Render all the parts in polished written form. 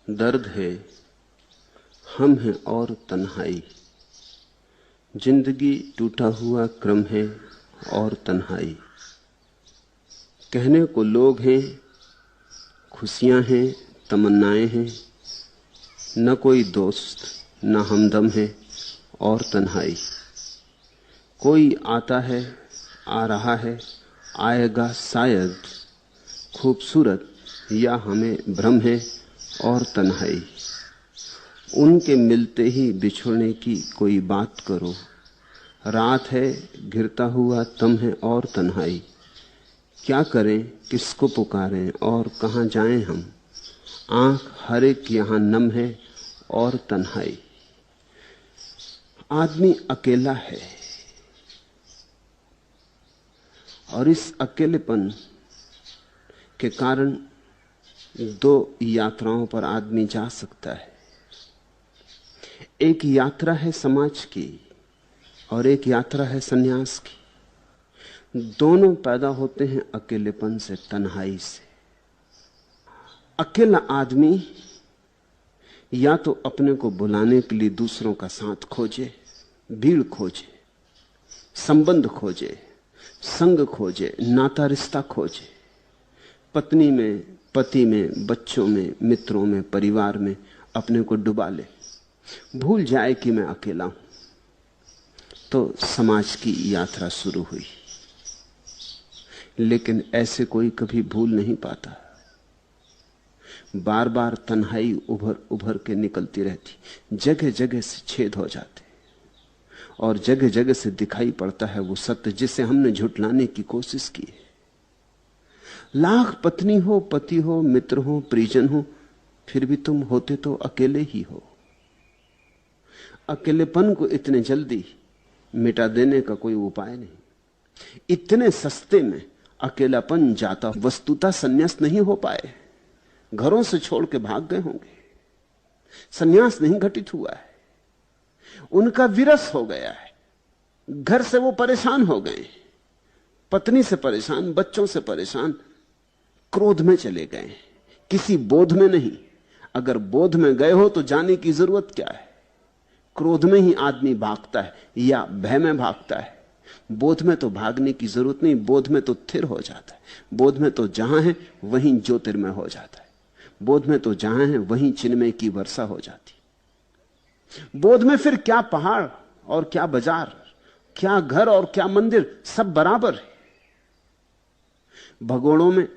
दर्द है, हम हैं और तन्हाई। जिंदगी टूटा हुआ क्रम है और तन्हाई। कहने को लोग हैं, खुशियां हैं, तमन्नाएं हैं, न कोई दोस्त न हमदम है और तन्हाई। कोई आता है, आ रहा है, आएगा शायद, खूबसूरत या हमें भ्रम है और तन्हाई। उनके मिलते ही बिछुड़ने की कोई बात करो। रात है, घिरता हुआ तम है और तन्हाई। क्या करें, किसको पुकारें और कहां जाएं हम। आंख हर एक यहां नम है और तन्हाई। आदमी अकेला है और इस अकेलेपन के कारण दो यात्राओं पर आदमी जा सकता है। एक यात्रा है समाज की और एक यात्रा है सन्यास की। दोनों पैदा होते हैं अकेलेपन से, तन्हाई से। अकेला आदमी या तो अपने को बुलाने के लिए दूसरों का साथ खोजे, भीड़ खोजे, संबंध खोजे, संग खोजे, नाता रिश्ता खोजे, पत्नी में, पति में, बच्चों में, मित्रों में, परिवार में अपने को डुबा ले, भूल जाए कि मैं अकेला हूं। तो समाज की यात्रा शुरू हुई। लेकिन ऐसे कोई कभी भूल नहीं पाता। बार बार तन्हाई उभर उभर के निकलती रहती, जगह जगह से छेद हो जाते और जगह जगह से दिखाई पड़ता है वो सत्य जिसे हमने झुठलाने की कोशिश की है। लाख पत्नी हो, पति हो, मित्र हो, परिजन हो, फिर भी तुम होते तो अकेले ही हो। अकेलेपन को इतने जल्दी मिटा देने का कोई उपाय नहीं। इतने सस्ते में अकेलापन जाता वस्तुतः संन्यास नहीं हो पाए। घरों से छोड़ के भाग गए होंगे, संन्यास नहीं घटित हुआ है। उनका विरस हो गया है। घर से वो परेशान हो गए, पत्नी से परेशान, बच्चों से परेशान, क्रोध में चले गए, किसी बोध में नहीं। अगर बोध में गए हो तो जाने की जरूरत क्या है। क्रोध में ही आदमी भागता है या भय में भागता है। बोध में तो भागने की जरूरत नहीं, बोध में तो स्थिर हो जाता है। बोध में तो जहां है वहीं ज्योतिर्मय हो जाता है। बोध में तो जहां है वहीं चिन्मय की वर्षा हो जाती। बोध में फिर क्या पहाड़ और क्या बाजार, क्या घर और क्या मंदिर, सब बराबर है। भगोड़ों में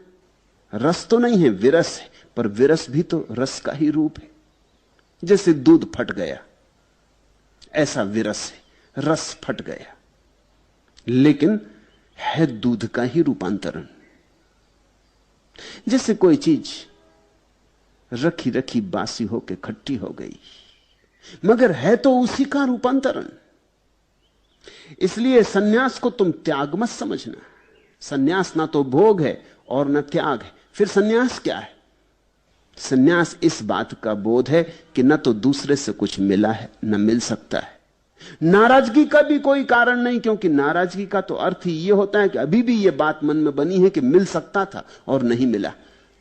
रस तो नहीं है, विरस है, पर विरस भी तो रस का ही रूप है। जैसे दूध फट गया, ऐसा विरस है, रस फट गया, लेकिन है दूध का ही रूपांतरण। जैसे कोई चीज रखी रखी बासी होकर खट्टी हो गई, मगर है तो उसी का रूपांतरण। इसलिए सन्यास को तुम त्याग मत समझना। सन्यास ना तो भोग है और न त्याग है। फिर सन्यास क्या है? सन्यास इस बात का बोध है कि न तो दूसरे से कुछ मिला है न मिल सकता है। नाराजगी का भी कोई कारण नहीं, क्योंकि नाराजगी का तो अर्थ ही यह होता है कि अभी भी यह बात मन में बनी है कि मिल सकता था और नहीं मिला।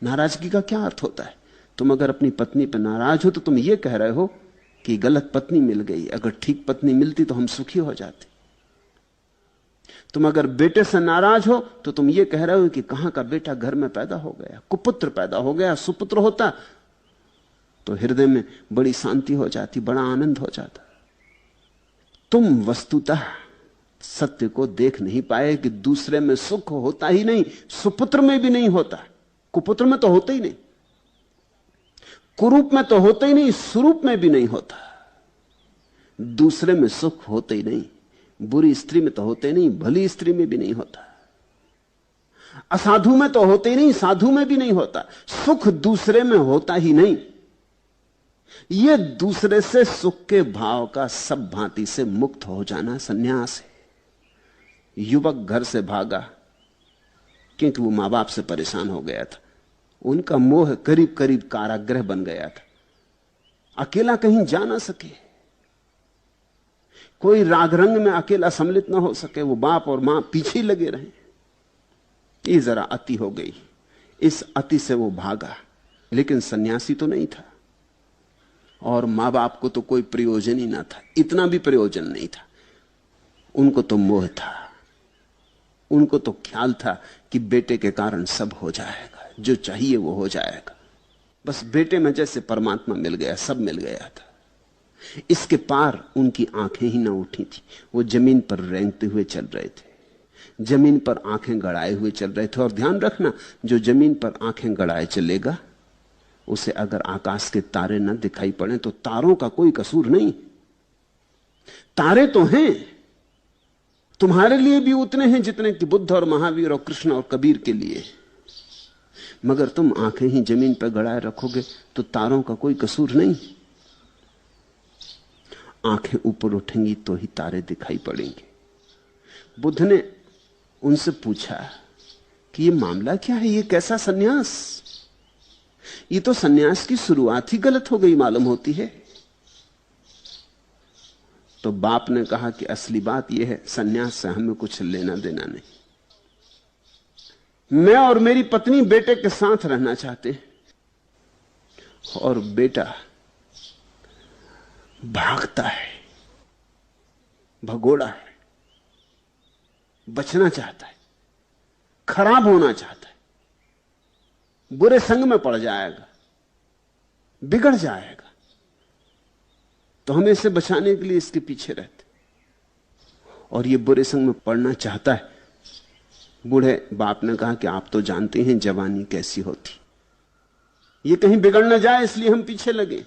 नाराजगी का क्या अर्थ होता है? तुम अगर अपनी पत्नी पर नाराज हो तो तुम यह कह रहे हो कि गलत पत्नी मिल गई, अगर ठीक पत्नी मिलती तो हम सुखी हो जाते। तुम अगर बेटे से नाराज हो तो तुम यह कह रहे हो कि कहां का बेटा घर में पैदा हो गया, कुपुत्र पैदा हो गया। सुपुत्र होता तो हृदय में बड़ी शांति हो जाती, बड़ा आनंद हो जाता। तुम वस्तुतः सत्य को देख नहीं पाए कि दूसरे में सुख होता ही नहीं, सुपुत्र में भी नहीं होता, कुपुत्र में तो होता ही नहीं, कुरूप में तो होता ही नहीं, स्वरूप में भी नहीं होता। दूसरे में सुख होता ही नहीं, बुरी स्त्री में तो होते नहीं, भली स्त्री में भी नहीं होता, असाधु में तो होते ही नहीं, साधु में भी नहीं होता। सुख दूसरे में होता ही नहीं। यह दूसरे से सुख के भाव का सब भांति से मुक्त हो जाना सन्यास है। युवक घर से भागा क्योंकि वो मां बाप से परेशान हो गया था। उनका मोह करीब करीब कारागृह बन गया था। अकेला कहीं जा ना सके, कोई राग रंग में अकेला सम्मिलित ना हो सके, वो बाप और मां पीछे लगे रहे। ये जरा अति हो गई, इस अति से वो भागा। लेकिन सन्यासी तो नहीं था, और मां बाप को तो कोई प्रयोजन ही ना था, इतना भी प्रयोजन नहीं था। उनको तो मोह था, उनको तो ख्याल था कि बेटे के कारण सब हो जाएगा, जो चाहिए वो हो जाएगा। बस बेटे में जैसे परमात्मा मिल गया, सब मिल गया था। इसके पार उनकी आंखें ही ना उठी थी। वो जमीन पर रेंगते हुए चल रहे थे, जमीन पर आंखें गड़ाए हुए चल रहे थे। और ध्यान रखना, जो जमीन पर आंखें गड़ाए चलेगा उसे अगर आकाश के तारे न दिखाई पड़े तो तारों का कोई कसूर नहीं। तारे तो हैं, तुम्हारे लिए भी उतने हैं जितने कि बुद्ध और महावीर और कृष्ण और कबीर के लिए। मगर तुम आंखें ही जमीन पर गड़ाए रखोगे तो तारों का कोई कसूर नहीं। आंखें ऊपर उठेंगी तो ही तारे दिखाई पड़ेंगे। बुद्ध ने उनसे पूछा कि ये मामला क्या है, ये कैसा सन्यास? ये तो सन्यास की शुरुआत ही गलत हो गई मालूम होती है। तो बाप ने कहा कि असली बात यह है, सन्यास से हमें कुछ लेना देना नहीं। मैं और मेरी पत्नी बेटे के साथ रहना चाहते हैं, और बेटा भागता है, भगोड़ा है, बचना चाहता है, खराब होना चाहता है, बुरे संग में पड़ जाएगा, बिगड़ जाएगा। तो हम इसे बचाने के लिए इसके पीछे रहते, और ये बुरे संग में पड़ना चाहता है। बूढ़े बाप ने कहा कि आप तो जानते हैं जवानी कैसी होती, ये कहीं बिगड़ ना जाए इसलिए हम पीछे लगे,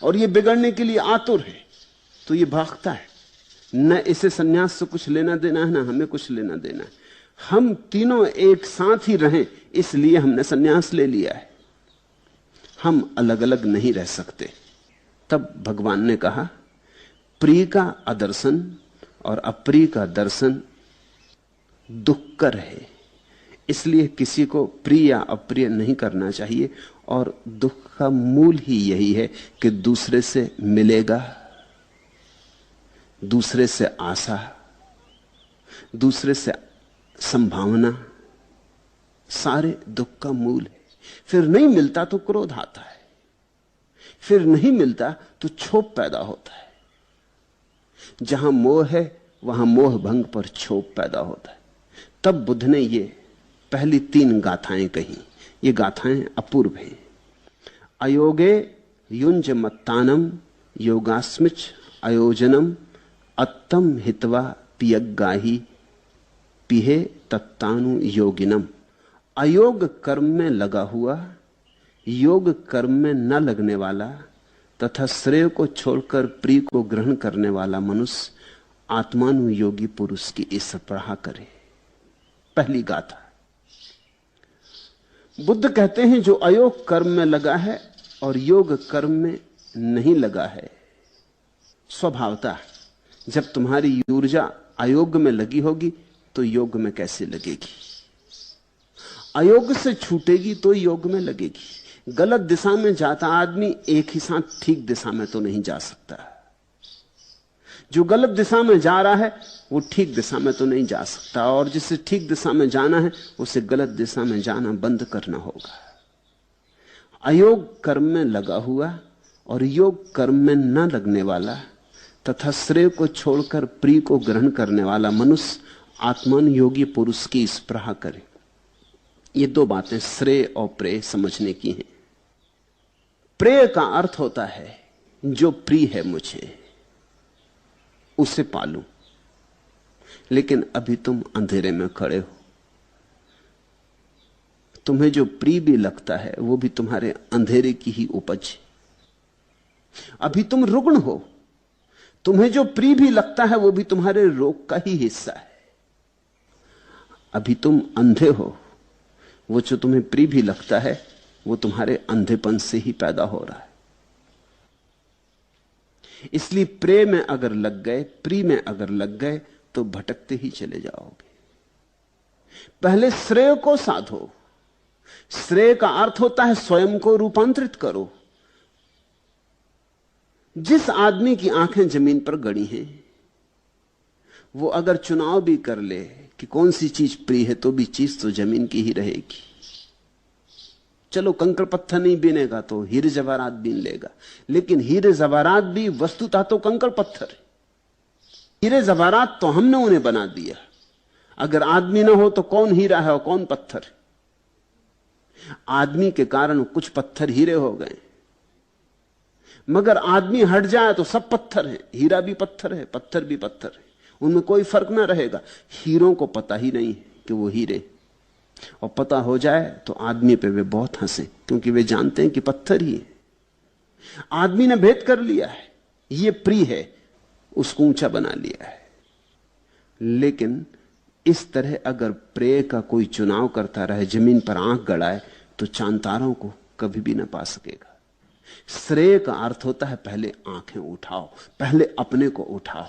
और ये बिगड़ने के लिए आतुर है, तो ये भागता है। न इसे सन्यास से कुछ लेना देना है, ना हमें कुछ लेना देना है। हम तीनों एक साथ ही रहें, इसलिए हमने सन्यास ले लिया है। हम अलग अलग नहीं रह सकते। तब भगवान ने कहा, प्रिय का अदर्शन और अप्रिय का दर्शन दुखकर है, इसलिए किसी को प्रिय या अप्रिय नहीं करना चाहिए। और दुख का मूल ही यही है कि दूसरे से मिलेगा, दूसरे से आशा, दूसरे से संभावना, सारे दुख का मूल है। फिर नहीं मिलता तो क्रोध आता है, फिर नहीं मिलता तो क्षोभ पैदा होता है। जहां मोह है वहां मोह भंग पर क्षोभ पैदा होता है। तब बुद्ध ने ये पहली 3 गाथाएं कही। ये गाथाएं अपूर्व हैं। अयोगे युंज मत्तानम योगास्मिच अयोजनम अत्तम हित्वा पियग्गाही पिहे तत्तानु योगिनम। अयोग कर्म में लगा हुआ, योग कर्म में न लगने वाला तथा श्रेय को छोड़कर प्रिय को ग्रहण करने वाला मनुष्य आत्मानुयोगी पुरुष की ईर्ष्या करे। पहली गाथा। बुद्ध कहते हैं जो अयोग कर्म में लगा है और योग कर्म में नहीं लगा है, स्वभावतः जब तुम्हारी ऊर्जा अयोग में लगी होगी तो योग में कैसे लगेगी? अयोग से छूटेगी तो योग में लगेगी। गलत दिशा में जाता आदमी एक ही साथ ठीक दिशा में तो नहीं जा सकता। जो गलत दिशा में जा रहा है वो ठीक दिशा में तो नहीं जा सकता, और जिसे ठीक दिशा में जाना है उसे गलत दिशा में जाना बंद करना होगा। अयोग कर्म में लगा हुआ और योग कर्म में न लगने वाला तथा श्रेय को छोड़कर प्रिय को ग्रहण करने वाला मनुष्य आत्मान योगी पुरुष की स्पृहा करे। ये 2 बातें श्रेय और प्रेय समझने की हैं। प्रेय का अर्थ होता है जो प्रिय है मुझे उसे पालूं, लेकिन अभी तुम अंधेरे में खड़े हो। तुम्हें जो प्रिय भी लगता है वो भी तुम्हारे अंधेरे की ही उपज है। अभी तुम रुग्ण हो, तुम्हें जो प्रिय भी लगता है वो भी तुम्हारे रोग का ही हिस्सा है। अभी तुम अंधे हो, वो जो तुम्हें प्रिय भी लगता है वो तुम्हारे अंधेपन से ही पैदा हो रहा है। इसलिए प्रेम में अगर लग गए, प्रिय में अगर लग गए तो भटकते ही चले जाओगे। पहले श्रेय को साधो। श्रेय का अर्थ होता है स्वयं को रूपांतरित करो। जिस आदमी की आंखें जमीन पर गड़ी हैं वो अगर चुनाव भी कर ले कि कौन सी चीज प्रिय है तो भी चीज तो जमीन की ही रहेगी। चलो कंकड़ पत्थर नहीं बीनेगा तो हीरे जवाहरात बीन लेगा, लेकिन हीरे जवाहरात भी वस्तुतः तो कंकड़ पत्थर है। हीरे जवाहरात तो हमने उन्हें बना दिया। अगर आदमी ना हो तो कौन हीरा है और कौन पत्थर है? आदमी के कारण कुछ पत्थर हीरे हो गए, मगर आदमी हट जाए तो सब पत्थर है। हीरा भी पत्थर है, पत्थर भी पत्थर है, उनमें कोई फर्क ना रहेगा। हीरों को पता ही नहीं कि वो हीरे, और पता हो जाए तो आदमी पे वे बहुत हंसे, क्योंकि वे जानते हैं कि पत्थर ही है। आदमी ने भेद कर लिया है, ये प्रिय है, उसको ऊंचा बना लिया है। लेकिन इस तरह अगर प्रेय का कोई चुनाव करता रहे, जमीन पर आंख गड़ाए, तो चांतारों को कभी भी ना पा सकेगा। श्रेय का अर्थ होता है पहले आंखें उठाओ, पहले अपने को उठाओ।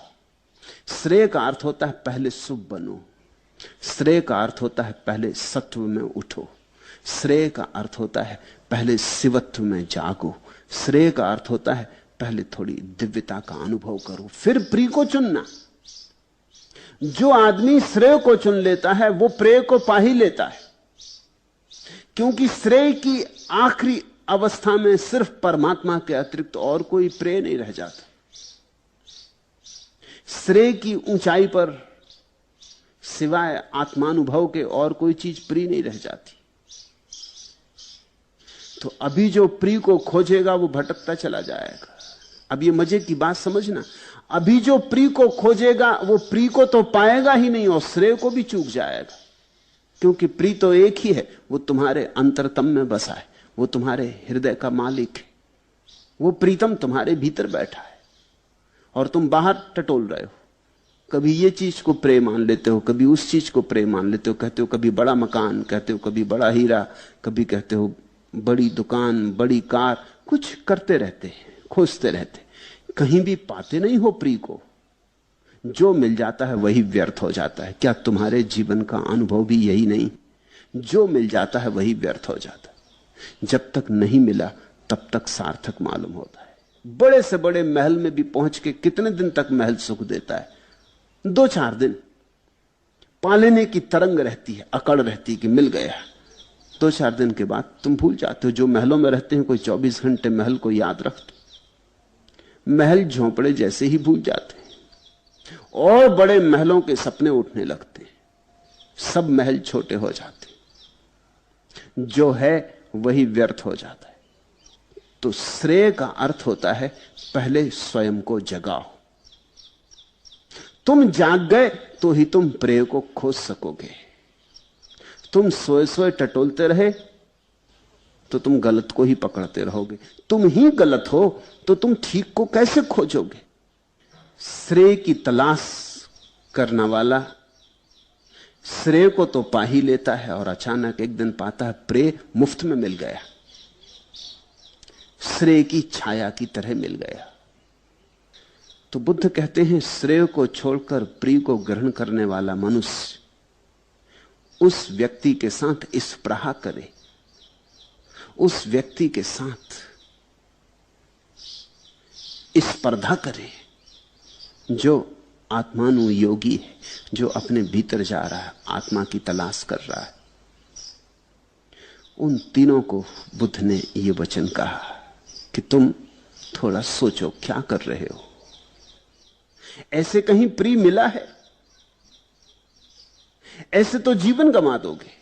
श्रेय का अर्थ होता है पहले शुभ बनो। श्रेय का अर्थ होता है पहले सत्व में उठो। श्रेय का अर्थ होता है पहले शिवत्व में जागो। श्रेय का अर्थ होता है पहले थोड़ी दिव्यता का अनुभव करो, फिर प्रिय को चुनना। जो आदमी श्रेय को चुन लेता है वो प्रेय को पा ही लेता है, क्योंकि श्रेय की आखिरी अवस्था में सिर्फ परमात्मा के अतिरिक्त और कोई प्रेय नहीं रह जाता। श्रेय की ऊंचाई पर सिवाय आत्मानुभव के और कोई चीज प्रिय नहीं रह जाती। तो अभी जो प्रिय को खोजेगा वो भटकता चला जाएगा। अब ये मजे की बात समझना, अभी जो प्रिय को खोजेगा वो प्रिय को तो पाएगा ही नहीं और श्रेय को भी चूक जाएगा, क्योंकि प्रिय तो एक ही है, वो तुम्हारे अंतरतम में बसा है, वो तुम्हारे हृदय का मालिक है, वो प्रीतम तुम्हारे भीतर बैठा है और तुम बाहर टटोल रहे हो। कभी ये चीज को प्रेय मान लेते हो, कभी उस चीज को प्रेय मान लेते हो। कहते हो कभी बड़ा मकान, कहते हो कभी बड़ा हीरा, कभी कहते हो बड़ी दुकान, बड़ी कार। कुछ करते रहते हैं, खोजते रहते, कहीं भी पाते नहीं हो प्रिय को। जो मिल जाता है वही व्यर्थ हो जाता है। क्या तुम्हारे जीवन का अनुभव भी यही नहीं? जो मिल जाता है वही व्यर्थ हो जाता है। जब तक नहीं मिला तब तक सार्थक मालूम होता है। बड़े से बड़े महल में भी पहुंच के कितने दिन तक महल सुख देता है? 2-4 दिन। पालेने की तरंग रहती है, अकड़ रहती है कि मिल गया। 2-4 दिन के बाद तुम भूल जाते हो। जो महलों में रहते हैं, कोई 24 घंटे महल को याद रखते, महल झोंपड़े जैसे ही भूल जाते हैं और बड़े महलों के सपने उठने लगते हैं। सब महल छोटे हो जाते, जो है वही व्यर्थ हो जाता है। तो श्रेय का अर्थ होता है पहले स्वयं को जगाओ। तुम जाग गए तो ही तुम प्रेय को खोज सकोगे। तुम सोए सोए टटोलते रहे तो तुम गलत को ही पकड़ते रहोगे। तुम ही गलत हो तो तुम ठीक को कैसे खोजोगे? श्रेय की तलाश करने वाला श्रेय को तो पा ही लेता है और अचानक एक दिन पाता है प्रेय मुफ्त में मिल गया, श्रेय की छाया की तरह मिल गया। तो बुद्ध कहते हैं श्रेय को छोड़कर प्रिय को ग्रहण करने वाला मनुष्य उस व्यक्ति के साथ स्पर्धा करे, उस व्यक्ति के साथ स्पर्धा करे जो आत्मानुयोगी है, जो अपने भीतर जा रहा है, आत्मा की तलाश कर रहा है। उन तीनों को बुद्ध ने यह वचन कहा कि तुम थोड़ा सोचो क्या कर रहे हो। ऐसे कहीं प्रिय मिला है? ऐसे तो जीवन गंवा दोगे।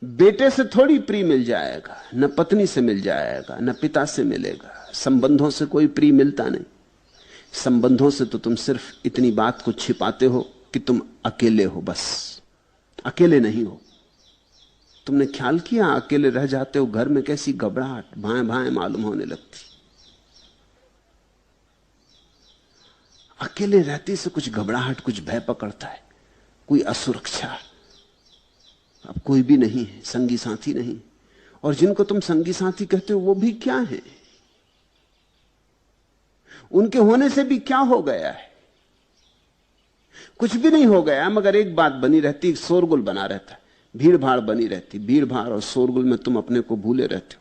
बेटे से थोड़ी प्रिय मिल जाएगा, न पत्नी से मिल जाएगा, न पिता से मिलेगा। संबंधों से कोई प्रिय मिलता नहीं। संबंधों से तो तुम सिर्फ इतनी बात को छिपाते हो कि तुम अकेले हो, बस अकेले नहीं हो। तुमने ख्याल किया अकेले रह जाते हो घर में कैसी घबराहट भाएं भाएं मालूम होने लगती। अकेले रहती से कुछ घबराहट, कुछ भय पकड़ता है, कोई असुरक्षा। अब कोई भी नहीं है, संगी साथी नहीं, और जिनको तुम संगी साथी कहते हो वो भी क्या है? उनके होने से भी क्या हो गया है? कुछ भी नहीं हो गया, मगर एक बात बनी रहती, शोरगुल बना रहता है, भीड़ भाड़ बनी रहती। भीड़ भाड़ और शोरगुल में तुम अपने को भूले रहते हो।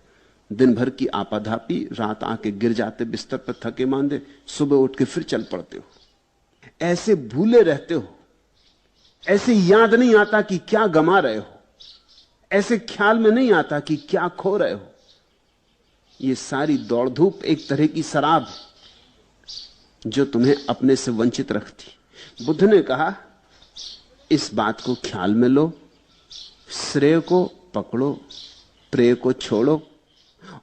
दिन भर की आपाधापी, रात आके गिर जाते बिस्तर पर थके मांदे, सुबह उठ के फिर चल पड़ते हो। ऐसे भूले रहते हो, ऐसे याद नहीं आता कि क्या गमा रहे हो। ऐसे ख्याल में नहीं आता कि क्या खो रहे हो। ये सारी दौड़ धूप एक तरह की शराब है जो तुम्हें अपने से वंचित रखती। बुद्ध ने कहा इस बात को ख्याल में लो, श्रेय को पकड़ो, प्रेय को छोड़ो,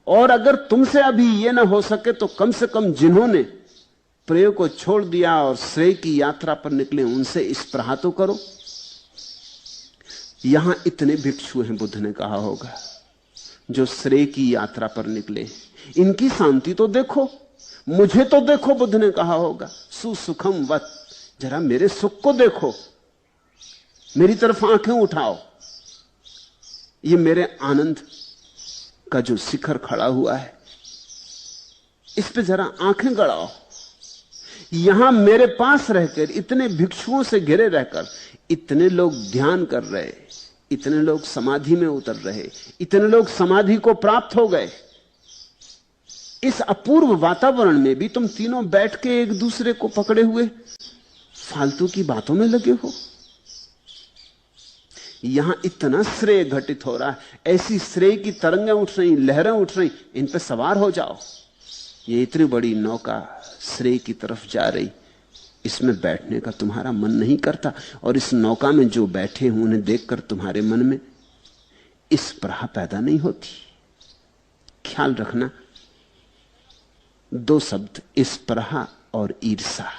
और अगर तुमसे अभी यह ना हो सके तो कम से कम जिन्होंने प्रेय को छोड़ दिया और श्रेय की यात्रा पर निकले उनसे स्पृहा तो करो। यहां इतने भिक्षु हैं, बुद्ध ने कहा होगा, जो श्रेय की यात्रा पर निकले। इनकी शांति तो देखो, मुझे तो देखो, बुद्ध ने कहा होगा, सुसुखम वत, जरा मेरे सुख को देखो, मेरी तरफ आंखें उठाओ। ये मेरे आनंद का जो शिखर खड़ा हुआ है, इस पे जरा आंखें गड़ाओ। यहां मेरे पास रहकर, इतने भिक्षुओं से घिरे रहकर, इतने लोग ध्यान कर रहे, इतने लोग समाधि में उतर रहे, इतने लोग समाधि को प्राप्त हो गए। इस अपूर्व वातावरण में भी तुम तीनों बैठ के एक दूसरे को पकड़े हुए फालतू की बातों में लगे हो। यहां इतना श्रेय घटित हो रहा है, ऐसी श्रेय की तरंगें उठ रही, लहरें उठ रही, इन पर सवार हो जाओ। ये इतनी बड़ी नौका श्रेय की तरफ जा रही, इसमें बैठने का तुम्हारा मन नहीं करता, और इस नौका में जो बैठे हैं उन्हें देखकर तुम्हारे मन में स्पृहा पैदा नहीं होती। ख्याल रखना, दो शब्द, स्पृहा और ईर्षा।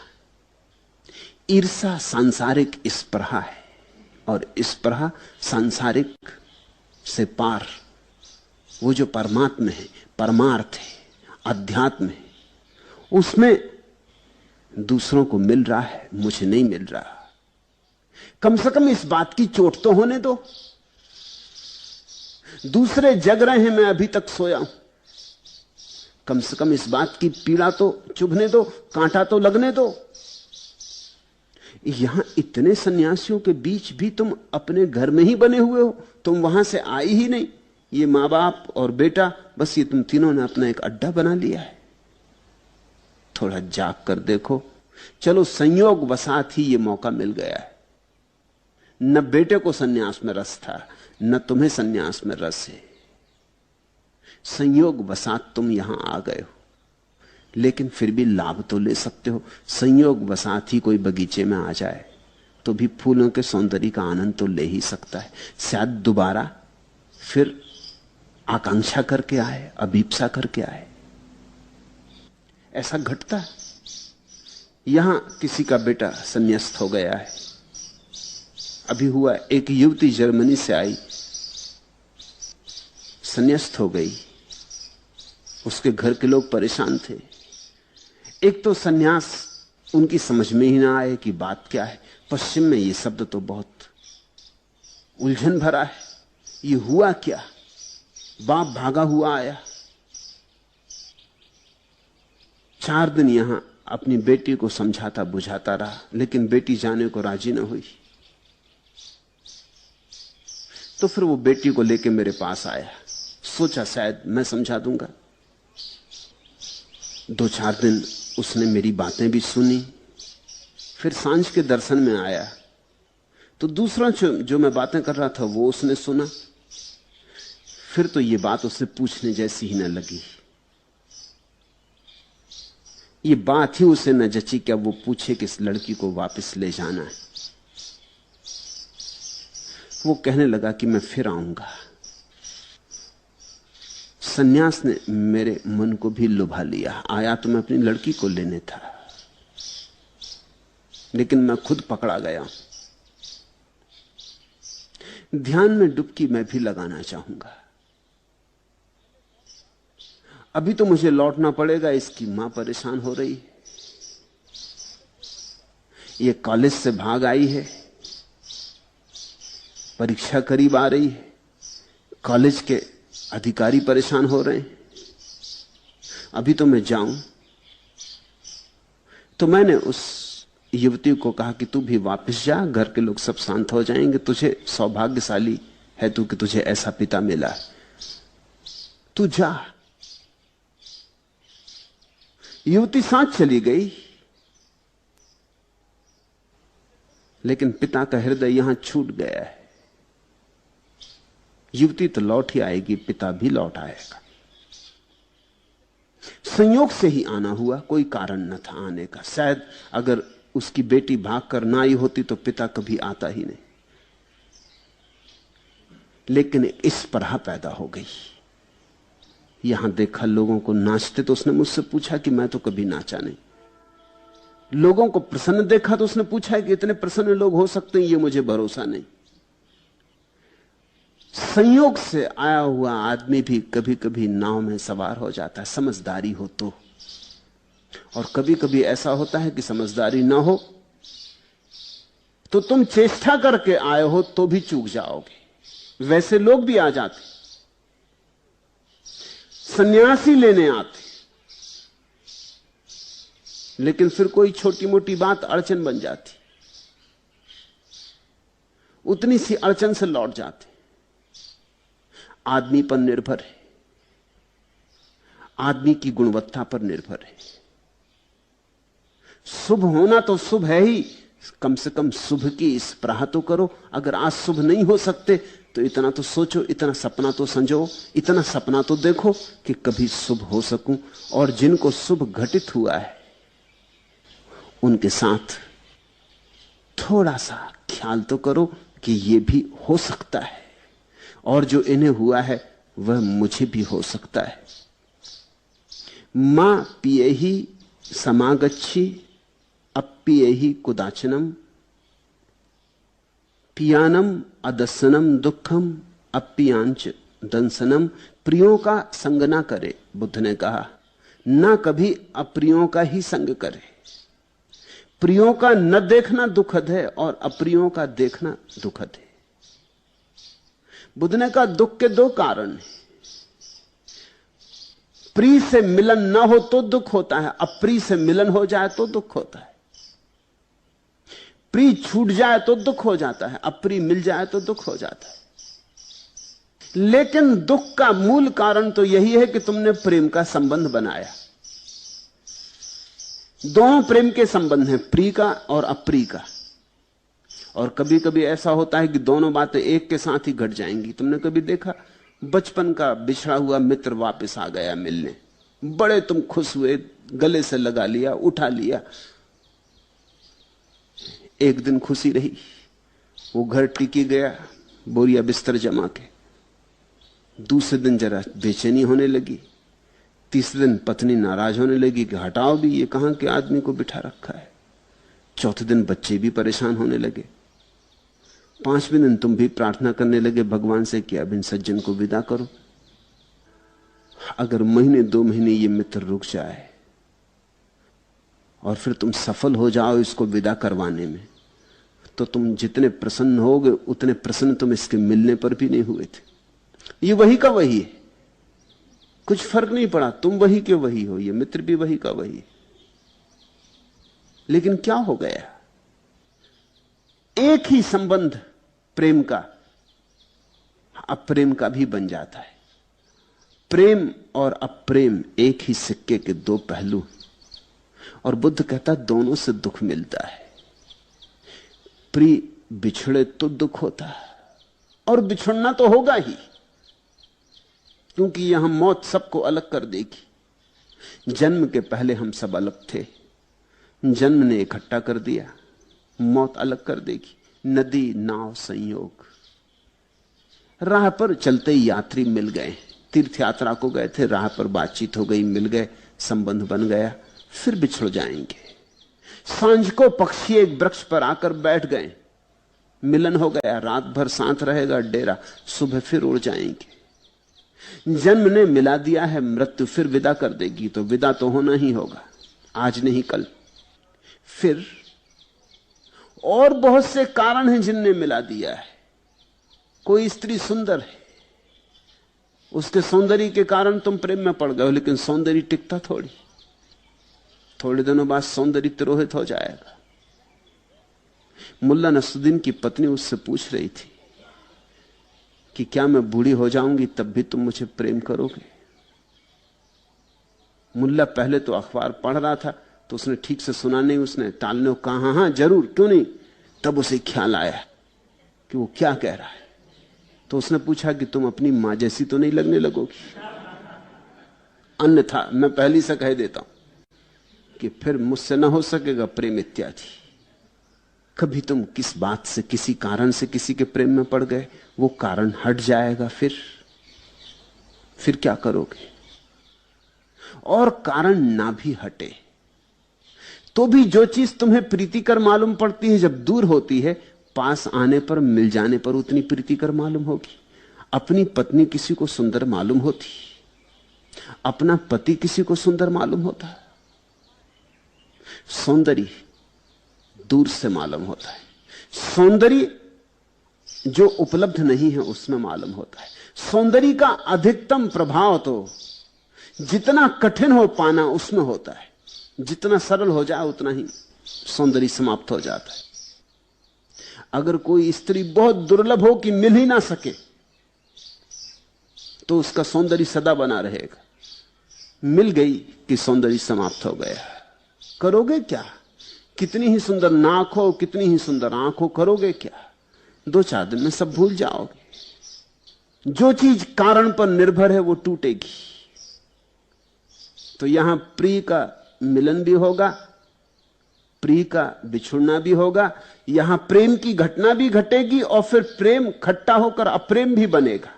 ईर्षा सांसारिक स्पृहा है और स्पृहा सांसारिक से पार, वो जो परमात्मा है, परमार्थ है, अध्यात्म है, उसमें दूसरों को मिल रहा है, मुझे नहीं मिल रहा। कम से कम इस बात की चोट तो होने दो। दूसरे जग रहे हैं, मैं अभी तक सोया हूं। कम से कम इस बात की पीड़ा तो चुभने दो, कांटा तो लगने दो। यहां इतने सन्यासियों के बीच भी तुम अपने घर में ही बने हुए हो, तुम वहां से आई ही नहीं। ये मां बाप और बेटा, बस ये तुम तीनों ने अपना एक अड्डा बना लिया है। थोड़ा जाग कर देखो। चलो संयोग वसात ही ये मौका मिल गया है। न बेटे को सन्यास में रस था, न तुम्हें सन्यास में रस है। संयोग वसात तुम यहां आ गए हो, लेकिन फिर भी लाभ तो ले सकते हो। संयोग वसात ही कोई बगीचे में आ जाए तो भी फूलों के सौंदर्य का आनंद तो ले ही सकता है। शायद दोबारा फिर आकांक्षा करके आए, अभीप्सा करके आए, ऐसा घटता है। यहां किसी का बेटा संन्यास्त हो गया है, अभी हुआ। एक युवती जर्मनी से आई, संन्यास्त हो गई। उसके घर के लोग परेशान थे। एक तो सन्यास उनकी समझ में ही ना आए कि बात क्या है। पश्चिम में ये शब्द तो बहुत उलझन भरा है। ये हुआ क्या? बाप भागा हुआ आया, 4 दिन यहां अपनी बेटी को समझाता बुझाता रहा, लेकिन बेटी जाने को राजी न हुई। तो फिर वो बेटी को लेके मेरे पास आया। सोचा शायद मैं समझा दूंगा। 2-4 दिन उसने मेरी बातें भी सुनी। फिर सांझ के दर्शन में आया तो दूसरा जो मैं बातें कर रहा था वो उसने सुना। फिर तो ये बात उससे पूछने जैसी ही न लगी। ये बात ही उसे न जची क्या वो पूछे कि इस लड़की को वापस ले जाना है। वो कहने लगा कि मैं फिर आऊंगा। सन्यास ने मेरे मन को भी लुभा लिया। आया तो मैं अपनी लड़की को लेने था, लेकिन मैं खुद पकड़ा गया। ध्यान में डुबकी मैं भी लगाना चाहूंगा। अभी तो मुझे लौटना पड़ेगा। इसकी मां परेशान हो रही है। ये कॉलेज से भाग आई है, परीक्षा करीब आ रही है, कॉलेज के अधिकारी परेशान हो रहे हैं। अभी तो मैं जाऊं। तो मैंने उस युवती को कहा कि तू भी वापस जा, घर के लोग सब शांत हो जाएंगे। तुझे सौभाग्यशाली है तू कि तुझे ऐसा पिता मिला, तू जा। युवती साथ चली गई, लेकिन पिता का हृदय यहां छूट गया है। युवती तो लौट ही आएगी, पिता भी लौट आएगा। संयोग से ही आना हुआ, कोई कारण न था आने का। शायद अगर उसकी बेटी भागकर ना आई होती तो पिता कभी आता ही नहीं, लेकिन इस परहा पैदा हो गई। यहां देखा लोगों को नाचते तो उसने मुझसे पूछा कि मैं तो कभी नाचा नहीं। लोगों को प्रसन्न देखा तो उसने पूछा कि इतने प्रसन्न लोग हो सकते हैं, ये मुझे भरोसा नहीं। संयोग से आया हुआ आदमी भी कभी कभी नाव में सवार हो जाता है, समझदारी हो तो। और कभी कभी ऐसा होता है कि समझदारी ना हो तो तुम चेष्टा करके आए हो तो भी चूक जाओगे। वैसे लोग भी आ जाते, सन्यासी लेने आते, लेकिन फिर कोई छोटी मोटी बात अड़चन बन जाती, उतनी सी अड़चन से लौट जाते। आदमी पर निर्भर है, आदमी की गुणवत्ता पर निर्भर है। शुभ होना तो शुभ है ही, कम से कम शुभ की स्पृहा तो करो। अगर आज शुभ नहीं हो सकते तो इतना तो सोचो, इतना सपना तो संजो, इतना सपना तो देखो कि कभी शुभ हो सकूं। और जिनको शुभ घटित हुआ है उनके साथ थोड़ा सा ख्याल तो करो कि यह भी हो सकता है, और जो इन्हें हुआ है वह मुझे भी हो सकता है। मां पिए ही समागच्छी अपिए ही कुदाचनम, पियानम अदसनम दुखम अपियांच दंसनम। प्रियों का संग ना करे, बुद्ध ने कहा, ना कभी अप्रियों का ही संग करे। प्रियों का न देखना दुखद है और अप्रियों का देखना दुखद है। बुद्ध ने कहा दुख के दो कारण हैं। प्रिय से मिलन न हो तो दुख होता है, अप्रिय से मिलन हो जाए तो दुख होता है। प्रिय छूट जाए तो दुख हो जाता है, अप्रिय मिल जाए तो दुख हो जाता है। लेकिन दुख का मूल कारण तो यही है कि तुमने प्रेम का संबंध बनाया। दोनों प्रेम के संबंध हैं, प्रिय का और अप्रिय का। और कभी कभी ऐसा होता है कि दोनों बातें एक के साथ ही घट जाएंगी। तुमने कभी देखा, बचपन का बिछड़ा हुआ मित्र वापस आ गया मिलने, बड़े तुम खुश हुए, गले से लगा लिया, उठा लिया। एक दिन खुशी रही, वो घर टिकी गया बोरिया बिस्तर जमा के। दूसरे दिन जरा बेचैनी होने लगी, तीसरे दिन पत्नी नाराज होने लगी कि हटाओ भी, ये कहां के आदमी को बिठा रखा है। चौथे दिन बच्चे भी परेशान होने लगे। पांचवें दिन तुम भी प्रार्थना करने लगे भगवान से कि अब इन सज्जन को विदा करो। अगर महीने दो महीने ये मित्र रुक जाए और फिर तुम सफल हो जाओ इसको विदा करवाने में, तो तुम जितने प्रसन्न होगे उतने प्रसन्न तुम इसके मिलने पर भी नहीं हुए थे। ये वही का वही है, कुछ फर्क नहीं पड़ा, तुम वही के वही हो, ये मित्र भी वही का वही है। लेकिन क्या हो गया, एक ही संबंध प्रेम का अप्रेम का भी बन जाता है। प्रेम और अप्रेम एक ही सिक्के के दो पहलू, और बुद्ध कहता दोनों से दुख मिलता है। प्रिय बिछड़े तो दुख होता है, और बिछड़ना तो होगा ही, क्योंकि यहां मौत सबको अलग कर देगी। जन्म के पहले हम सब अलग थे, जन्म ने इकट्ठा कर दिया, मौत अलग कर देगी। नदी नाव संयोग, राह पर चलते यात्री मिल गए, तीर्थ यात्रा को गए थे, राह पर बातचीत हो गई, मिल गए, संबंध बन गया, फिर बिछड़ जाएंगे। सांझ को पक्षी एक वृक्ष पर आकर बैठ गए, मिलन हो गया, रात भर साथ रहेगा डेरा, सुबह फिर उड़ जाएंगे। जन्म ने मिला दिया है, मृत्यु फिर विदा कर देगी, तो विदा तो होना ही होगा, आज नहीं कल। फिर और बहुत से कारण हैं जिनने मिला दिया है। कोई स्त्री सुंदर है, उसके सौंदर्य के कारण तुम प्रेम में पड़ गए हो, लेकिन सौंदर्य टिकता थोड़ी, थोड़े दिनों बाद सौंदर्य तिरोहित हो जाएगा। मुल्ला नसरुद्दीन की पत्नी उससे पूछ रही थी कि क्या मैं बूढ़ी हो जाऊंगी तब भी तुम मुझे प्रेम करोगे? मुल्ला पहले तो अखबार पढ़ रहा था, तो उसने ठीक से सुना नहीं, उसने टालने को कहा हाँ हाँ जरूर, क्यों नहीं। तब उसे ख्याल आया कि वो क्या कह रहा है। तो उसने पूछा कि तुम अपनी मां जैसी तो नहीं लगने लगोगी? अन्यथा मैं पहले से कह देता हूं कि फिर मुझसे ना हो सकेगा प्रेम इत्यादि। कभी तुम किस बात से, किसी कारण से किसी के प्रेम में पड़ गए, वो कारण हट जाएगा, फिर क्या करोगे? और कारण ना भी हटे तो भी जो चीज तुम्हें प्रीतिकर मालूम पड़ती है, जब दूर होती है, पास आने पर, मिल जाने पर उतनी प्रीतिकर मालूम होगी। अपनी पत्नी किसी को सुंदर मालूम होती, अपना पति किसी को सुंदर मालूम होता। सौंदर्य दूर से मालूम होता है, सौंदर्य जो उपलब्ध नहीं है उसमें मालूम होता है। सौंदर्य का अधिकतम प्रभाव तो जितना कठिन हो पाना उसमें होता है, जितना सरल हो जाए उतना ही सौंदर्य समाप्त हो जाता है। अगर कोई स्त्री बहुत दुर्लभ हो कि मिल ही ना सके, तो उसका सौंदर्य सदा बना रहेगा। मिल गई कि सौंदर्य समाप्त हो गया। करोगे क्या? कितनी ही सुंदर नाक हो, कितनी ही सुंदर आंख हो, करोगे क्या? 2-4 दिन में सब भूल जाओगे। जो चीज कारण पर निर्भर है वो टूटेगी। तो यहां प्रिय का मिलन भी होगा, प्रिय का बिछुड़ना भी होगा, यहां प्रेम की घटना भी घटेगी और फिर प्रेम खट्टा होकर अप्रेम भी बनेगा।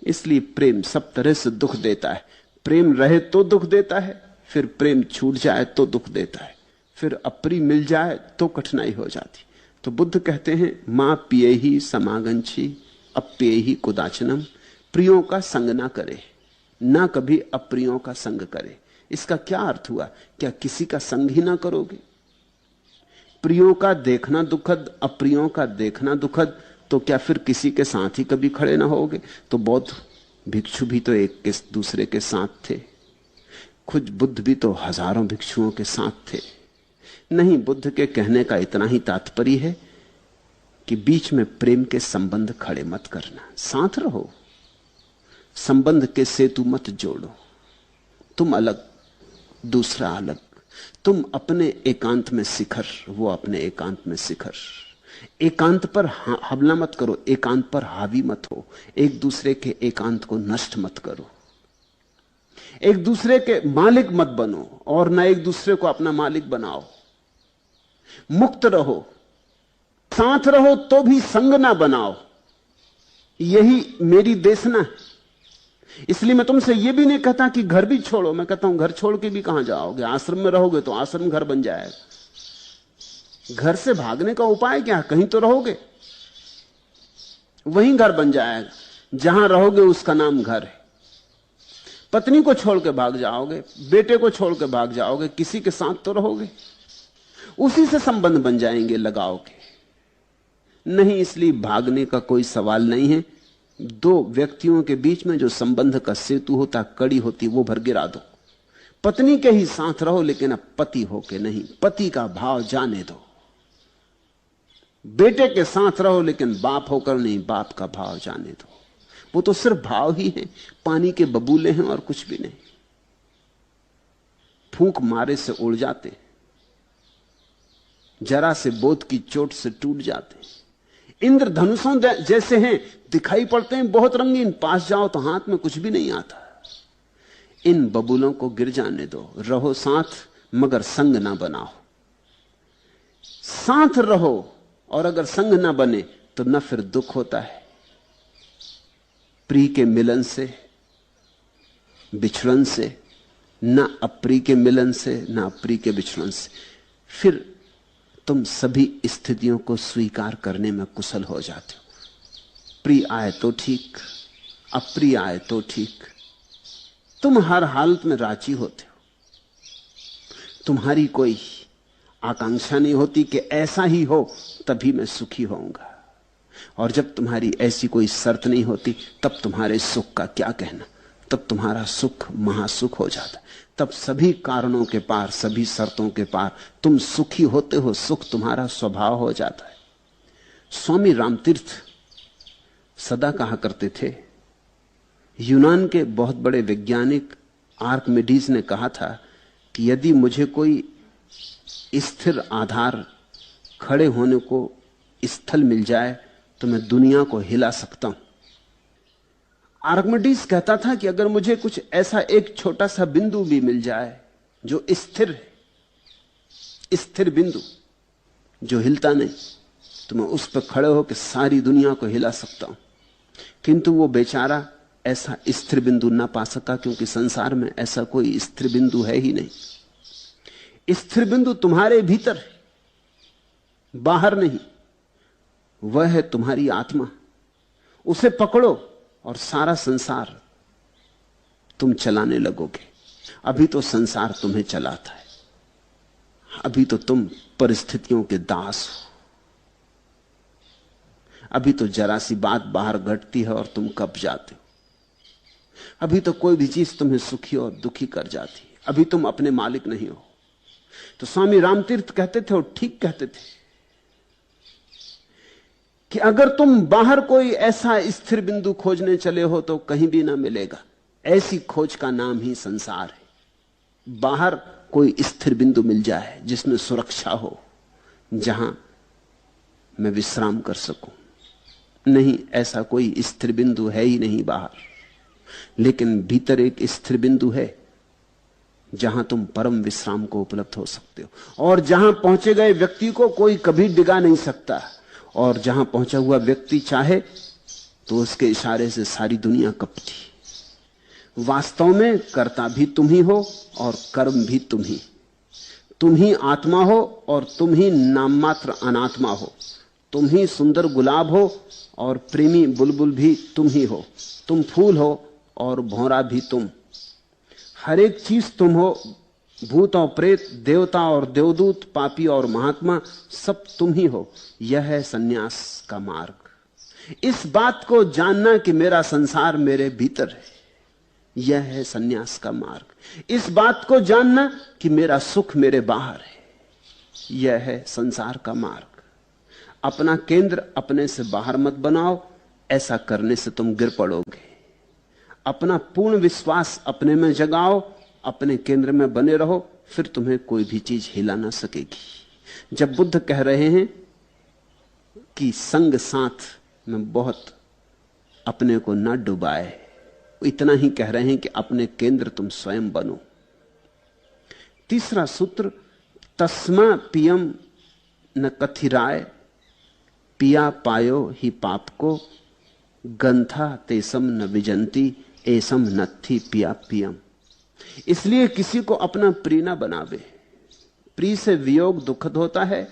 इसलिए प्रेम सब तरह से दुख देता है। प्रेम रहे तो दुख देता है, फिर प्रेम छूट जाए तो दुख देता है, फिर अप्रिय मिल जाए तो कठिनाई हो जाती। तो बुद्ध कहते हैं, मां पिए ही समागंछी अप्रिय ही कुदाचनम। प्रियों का संग ना करे, ना कभी अप्रियों का संग करे। इसका क्या अर्थ हुआ? क्या किसी का संग ही ना करोगे? प्रियों का देखना दुखद, अप्रियों का देखना दुखद, तो क्या फिर किसी के साथ ही कभी खड़े ना होगे? तो बौद्ध भिक्षु भी तो एक के दूसरे के साथ थे, खुद बुद्ध भी तो हजारों भिक्षुओं के साथ थे। नहीं, बुद्ध के कहने का इतना ही तात्पर्य है कि बीच में प्रेम के संबंध खड़े मत करना, साथ रहो, संबंध के सेतु मत जोड़ो। तुम अलग, दूसरा अलग, तुम अपने एकांत में शिखर, वो अपने एकांत में शिखर। एकांत पर हमला मत करो, एकांत पर हावी मत हो। एक दूसरे के एकांत को नष्ट मत करो, एक दूसरे के मालिक मत बनो और ना एक दूसरे को अपना मालिक बनाओ। मुक्त रहो, साथ रहो तो भी संग ना बनाओ। यही मेरी देशना है। इसलिए मैं तुमसे यह भी नहीं कहता कि घर भी छोड़ो, मैं कहता हूं घर छोड़ के भी कहां जाओगे? आश्रम में रहोगे तो आश्रम घर बन जाएगा। घर से भागने का उपाय क्या? कहीं तो रहोगे, वहीं घर बन जाएगा। जहां रहोगे उसका नाम घर है। पत्नी को छोड़ के भाग जाओगे, बेटे को छोड़ के भाग जाओगे, किसी के साथ तो रहोगे, उसी से संबंध बन जाएंगे, लगाओगे नहीं। इसलिए भागने का कोई सवाल नहीं है। दो व्यक्तियों के बीच में जो संबंध का सेतु होता, कड़ी होती, वो भर गिरा दो। पत्नी के ही साथ रहो, लेकिन अब पति होके नहीं, पति का भाव जाने दो। बेटे के साथ रहो, लेकिन बाप होकर नहीं, बाप का भाव जाने दो। वो तो सिर्फ भाव ही है, पानी के बबूले हैं और कुछ भी नहीं। फूंक मारे से उड़ जाते, जरा से बोध की चोट से टूट जाते। इंद्रधनुषों जैसे हैं, दिखाई पड़ते हैं बहुत रंगीन, पास जाओ तो हाथ में कुछ भी नहीं आता। इन बबूलों को गिर जाने दो, रहो साथ, मगर संग ना बनाओ। साथ रहो, और अगर संग ना बने तो न फिर दुख होता है। प्रिय के मिलन से, बिछड़न से, न अप्रिय के मिलन से, न अप्रिय के बिछड़न से, फिर तुम सभी स्थितियों को स्वीकार करने में कुशल हो जाते हो। प्रिय आए तो ठीक, अप्रिय आए तो ठीक, तुम हर हालत में राजी होते हो। तुम्हारी कोई आकांक्षा नहीं होती कि ऐसा ही हो तभी मैं सुखी होऊंगा। और जब तुम्हारी ऐसी कोई शर्त नहीं होती, तब तुम्हारे सुख का क्या कहना, तब तुम्हारा सुख महासुख हो जाता है। तब सभी कारणों के पार, सभी शर्तों के पार तुम सुखी होते हो, सुख तुम्हारा स्वभाव हो जाता है। स्वामी रामतीर्थ सदा कहा करते थे, यूनान के बहुत बड़े वैज्ञानिक आर्किमिडीज ने कहा था कि यदि मुझे कोई स्थिर आधार, खड़े होने को स्थल मिल जाए तो मैं दुनिया को हिला सकता हूं। आर्किमिडीज कहता था कि अगर मुझे कुछ ऐसा एक छोटा सा बिंदु भी मिल जाए जो स्थिर है, स्थिर बिंदु जो हिलता नहीं, तो मैं उस पर खड़े होकर सारी दुनिया को हिला सकता हूं। किंतु वो बेचारा ऐसा स्थिर बिंदु ना पा सका, क्योंकि संसार में ऐसा कोई स्थिर बिंदु है ही नहीं। स्थिर बिंदु तुम्हारे भीतर है, बाहर नहीं। वह है तुम्हारी आत्मा। उसे पकड़ो और सारा संसार तुम चलाने लगोगे। अभी तो संसार तुम्हें चलाता है, अभी तो तुम परिस्थितियों के दास हो। अभी तो जरा सी बात बाहर घटती है और तुम कब जाते हो। अभी तो कोई भी चीज तुम्हें सुखी और दुखी कर जाती है। अभी तुम अपने मालिक नहीं हो। तो स्वामी रामतीर्थ कहते थे, और ठीक कहते थे, कि अगर तुम बाहर कोई ऐसा स्थिर बिंदु खोजने चले हो तो कहीं भी ना मिलेगा। ऐसी खोज का नाम ही संसार है। बाहर कोई स्थिर बिंदु मिल जाए जिसमें सुरक्षा हो, जहां मैं विश्राम कर सकूं। नहीं, ऐसा कोई स्थिर बिंदु है ही नहीं बाहर। लेकिन भीतर एक स्थिर बिंदु है जहां तुम परम विश्राम को उपलब्ध हो सकते हो, और जहां पहुंचे गए व्यक्ति को कोई कभी डिगा नहीं सकता। और जहां पहुंचा हुआ व्यक्ति चाहे तो उसके इशारे से सारी दुनिया कपती। वास्तव में कर्ता भी तुम ही हो और कर्म भी तुम ही। तुम ही आत्मा हो और तुम ही नाम मात्र अनात्मा हो। तुम ही सुंदर गुलाब हो और प्रेमी बुलबुल भी तुम ही हो। तुम फूल हो और भौरा भी तुम। हर एक चीज तुम हो। भूत और प्रेत, देवता और देवदूत, पापी और महात्मा, सब तुम ही हो। यह है सन्यास का मार्ग। इस बात को जानना कि मेरा संसार मेरे भीतर है, यह है सन्यास का मार्ग। इस बात को जानना कि मेरा सुख मेरे बाहर है, यह है संसार का मार्ग। अपना केंद्र अपने से बाहर मत बनाओ, ऐसा करने से तुम गिर पड़ोगे। अपना पूर्ण विश्वास अपने में जगाओ, अपने केंद्र में बने रहो, फिर तुम्हें कोई भी चीज हिला ना सकेगी। जब बुद्ध कह रहे हैं कि संग साथ में बहुत अपने को न डुबाए, इतना ही कह रहे हैं कि अपने केंद्र तुम स्वयं बनो। तीसरा सूत्र, तस्मा पियम न कथिराय, पिया पायो ही पाप को, गंथा तेसम न विजंती, एसम नत्थी पिया पियम। इसलिए किसी को अपना प्रिय न बनावे। प्रिय से वियोग दुखद होता है,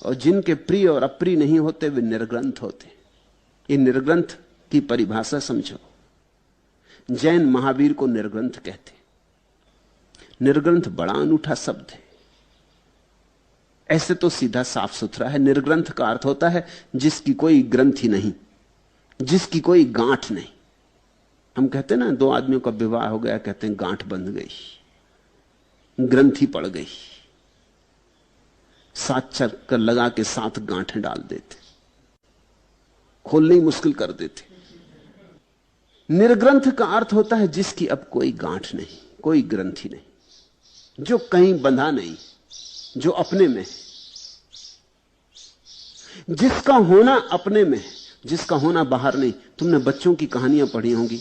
और जिनके प्रिय और अप्रिय नहीं होते वे निर्ग्रंथ होते। ये निर्ग्रंथ की परिभाषा समझो। जैन महावीर को निर्ग्रंथ कहते। निर्ग्रंथ बड़ा अनूठा शब्द है। ऐसे तो सीधा साफ सुथरा है। निर्ग्रंथ का अर्थ होता है जिसकी कोई ग्रंथि नहीं, जिसकी कोई गांठ नहीं। हम कहते ना, दो आदमियों का विवाह हो गया, कहते हैं गांठ बंध गई, ग्रंथि पड़ गई। 7 चक्कर लगा के 7 गांठें डाल देते, खोलने ही मुश्किल कर देते। निर्ग्रंथ का अर्थ होता है जिसकी अब कोई गांठ नहीं, कोई ग्रंथि नहीं, जो कहीं बंधा नहीं, जो अपने में, जिसका होना अपने में, जिसका होना बाहर नहीं। तुमने बच्चों की कहानियां पढ़ी होंगी।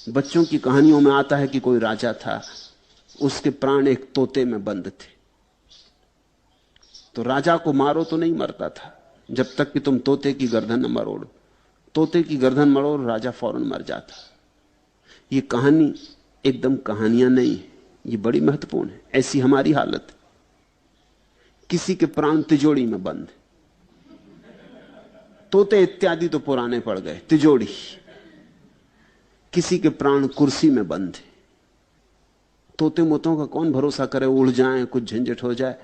बच्चों की कहानियों में आता है कि कोई राजा था, उसके प्राण एक तोते में बंद थे। तो राजा को मारो तो नहीं मरता था, जब तक कि तुम तोते की गर्दन न मरोड़ो। तोते की गर्दन मरोड़, राजा फौरन मर जाता। ये कहानी एकदम कहानियां नहीं है, ये बड़ी महत्वपूर्ण है। ऐसी हमारी हालत है। किसी के प्राण तिजोड़ी में बंद। तोते इत्यादि तो पुराने पड़ गए, तिजोड़ी। किसी के प्राण कुर्सी में बंद है। तोते मोतों का कौन भरोसा करे, उड़ जाएं, कुछ झंझट हो जाए।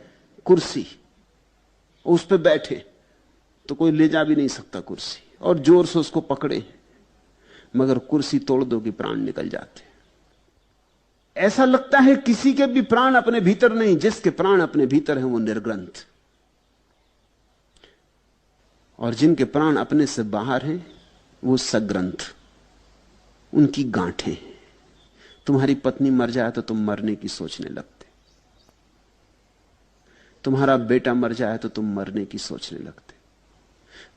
कुर्सी, उस पे बैठे तो कोई ले जा भी नहीं सकता कुर्सी, और जोर से उसको पकड़े, मगर कुर्सी तोड़ दो कि प्राण निकल जाते। ऐसा लगता है किसी के भी प्राण अपने भीतर नहीं। जिसके प्राण अपने भीतर हैं वो निर्ग्रंथ, और जिनके प्राण अपने से बाहर हैं वो सग्रंथ, उनकी गांठें। तुम्हारी पत्नी मर जाए तो तुम मरने की सोचने लगते, तुम्हारा बेटा मर जाए तो तुम मरने की सोचने लगते,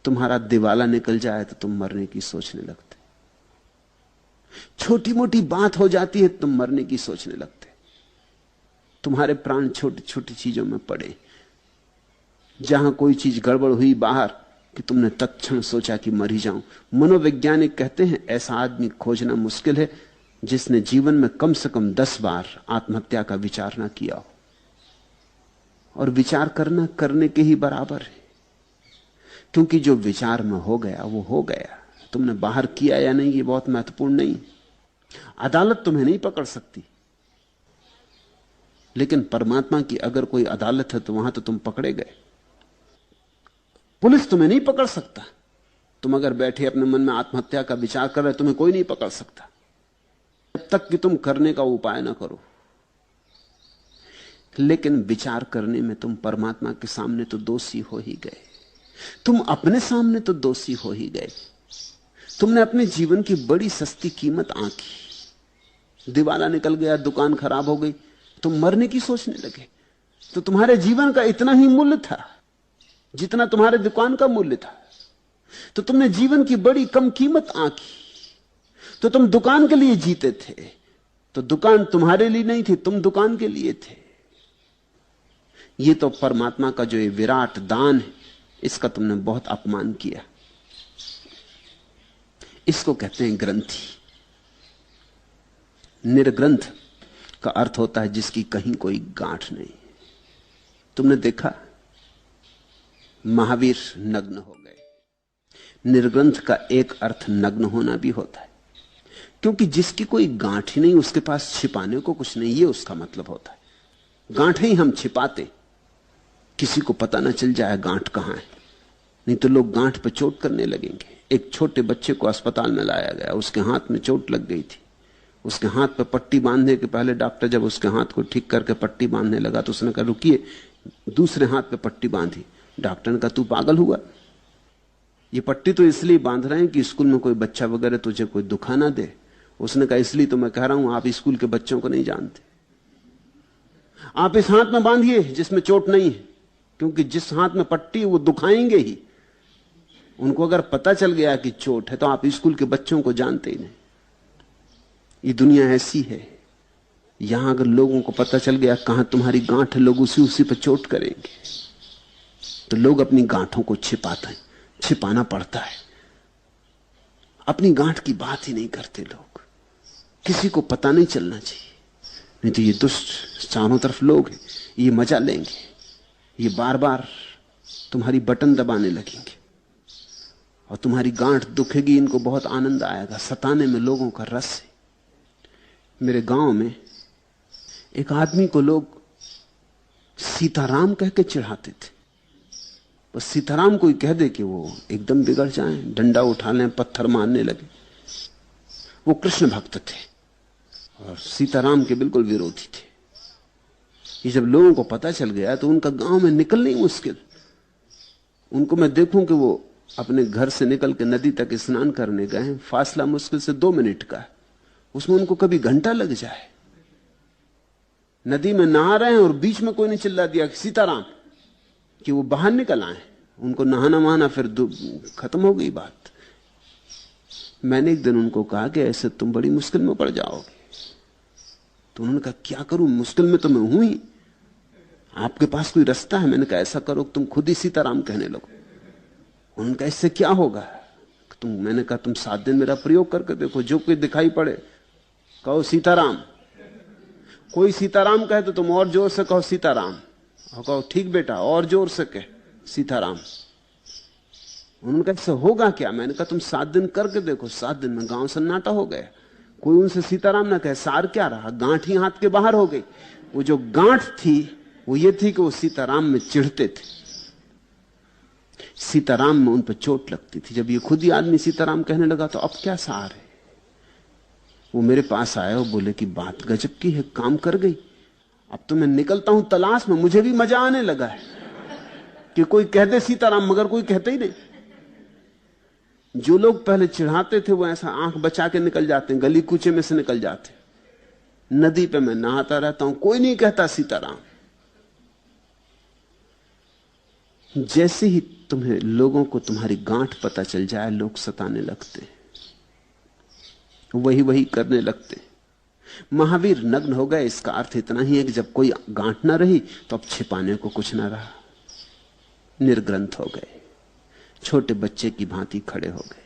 तुम्हारा दिवाला निकल जाए तो तुम मरने की सोचने लगते, छोटी मोटी बात हो जाती है तुम मरने की सोचने लगते, तुम्हारे प्राण छोटी छोटी चीजों में पड़े। जहां कोई चीज गड़बड़ हुई बाहर कि तुमने तत्क्षण सोचा कि मर ही जाऊं। मनोवैज्ञानिक कहते हैं ऐसा आदमी खोजना मुश्किल है जिसने जीवन में कम से कम 10 बार आत्महत्या का विचार ना किया हो। और विचार करना करने के ही बराबर है, क्योंकि जो विचार में हो गया वो हो गया। तुमने बाहर किया या नहीं ये बहुत महत्वपूर्ण नहीं। अदालत तुम्हें नहीं पकड़ सकती, लेकिन परमात्मा की अगर कोई अदालत है तो वहां तो तुम पकड़े गए। पुलिस तुम्हें नहीं पकड़ सकता। तुम अगर बैठे अपने मन में आत्महत्या का विचार कर रहे तुम्हें कोई नहीं पकड़ सकता जब तक कि तुम करने का उपाय ना करो। लेकिन विचार करने में तुम परमात्मा के सामने तो दोषी हो ही गए, तुम अपने सामने तो दोषी हो ही गए। तुमने अपने जीवन की बड़ी सस्ती कीमत आंकी, दिवाला निकल गया, दुकान खराब हो गई, तुम मरने की सोचने लगे। तो तुम्हारे जीवन का इतना ही मूल्य था जितना तुम्हारे दुकान का मूल्य था। तो तुमने जीवन की बड़ी कम कीमत आंकी। तो तुम दुकान के लिए जीते थे, तो दुकान तुम्हारे लिए नहीं थी, तुम दुकान के लिए थे। ये तो परमात्मा का जो ये विराट दान है, इसका तुमने बहुत अपमान किया। इसको कहते हैं ग्रंथि। निर्ग्रंथ का अर्थ होता है जिसकी कहीं कोई गांठ नहीं। तुमने देखा महावीर नग्न हो गए। निर्ग्रंथ का एक अर्थ नग्न होना भी होता है, क्योंकि जिसकी कोई गांठ ही नहीं उसके पास छिपाने को कुछ नहीं, ये उसका मतलब होता है। गांठें ही हम छिपाते, किसी को पता ना चल जाए गांठ कहां है, नहीं तो लोग गांठ पर चोट करने लगेंगे। एक छोटे बच्चे को अस्पताल में लाया गया, उसके हाथ में चोट लग गई थी। उसके हाथ पर पट्टी बांधने के पहले डॉक्टर जब उसके हाथ को ठीक करके पट्टी बांधने लगा तो उसने कहा रुकिए, दूसरे हाथ पे पट्टी बांधी। डॉक्टर ने कहा तू पागल हुआ, ये पट्टी तो इसलिए बांध रहे हैं कि स्कूल में कोई बच्चा वगैरह तुझे कोई दुखा ना दे। उसने कहा इसलिए तो मैं कह रहा हूं, आप स्कूल के बच्चों को नहीं जानते। आप इस हाथ में बांधिए जिसमें चोट नहीं है, क्योंकि जिस हाथ में पट्टी वो दुखाएंगे ही। उनको अगर पता चल गया कि चोट है तो आप स्कूल के बच्चों को जानते ही नहीं। ये दुनिया ऐसी है, यहां अगर लोगों को पता चल गया कहां तुम्हारी गांठ है, लोग उसी पर चोट करेंगे। तो लोग अपनी गांठों को छिपाते हैं, छिपाना पड़ता है। अपनी गांठ की बात ही नहीं करते लोग, किसी को पता नहीं चलना चाहिए, नहीं तो ये दुष्ट चारों तरफ लोग हैं, ये मजा लेंगे, ये बार बार तुम्हारी बटन दबाने लगेंगे और तुम्हारी गांठ दुखेगी। इनको बहुत आनंद आएगा, सताने में लोगों का रस है। मेरे गांव में एक आदमी को लोग सीताराम कह के चिढ़ाते थे। बस सीताराम कोई कह दे कि वो एकदम बिगड़ जाए, डंडा उठा लें, पत्थर मारने लगे। वो कृष्ण भक्त थे और सीताराम के बिल्कुल विरोधी थे। ये जब लोगों को पता चल गया तो उनका गांव में निकलना ही मुश्किल। उनको मैं देखूं कि वो अपने घर से निकल के नदी तक स्नान करने गए, फासला मुश्किल से 2 मिनट का, उसमें उनको कभी घंटा लग जाए। नदी में नहा रहे हैं और बीच में कोई ने चिल्ला दिया कि सीताराम, कि वो बाहर निकल आए। उनको नहाना वहाना, फिर खत्म हो गई बात। मैंने एक दिन उनको कहा कि ऐसे तुम बड़ी मुश्किल में पड़ जाओगे। तो उन्होंने कहा क्या करूं, मुश्किल में तो मैं हूं ही, आपके पास कोई रास्ता है? मैंने कहा ऐसा करो तुम खुद ही सीताराम कहने लगो। उन्होंने कहा इससे क्या होगा? मैंने कहा तुम 7 दिन मेरा प्रयोग करके देखो, जो कोई दिखाई पड़े कहो सीताराम। कोई सीताराम कहे तो तुम और जोर से कहो सीताराम, और कहो ठीक बेटा और जोर से कह सीताराम। उन्होंने कहा इससे होगा क्या? मैंने कहा तुम 7 दिन करके देखो। 7 दिन में गांव सन्नाटा हो गया, कोई उनसे सीताराम ना कहे। सार क्या रहा, गांठ ही हाथ के बाहर हो गई। वो जो गांठ थी वो ये थी कि वो सीताराम में चिढ़ते थे, सीताराम में उन पर चोट लगती थी। जब ये खुद ही आदमी सीताराम कहने लगा तो अब क्या सार है। वो मेरे पास आए और बोले कि बात गजब की है, काम कर गई। अब तो मैं निकलता हूं तलाश में, मुझे भी मजा आने लगा है कि कोई कह दे सीताराम, मगर कोई कहते ही नहीं। जो लोग पहले चिढ़ाते थे वो ऐसा आंख बचा के निकल जाते हैं, गली कूचे में से निकल जाते। नदी पे मैं नहाता रहता हूं, कोई नहीं कहता सीताराम। जैसे ही तुम्हें लोगों को तुम्हारी गांठ पता चल जाए, लोग सताने लगते, वही वही करने लगते। महावीर नग्न हो गए, इसका अर्थ इतना ही है कि जब कोई गांठ ना रही तो अब छिपाने को कुछ ना रहा, निर्ग्रंथ हो गए, छोटे बच्चे की भांति खड़े हो गए।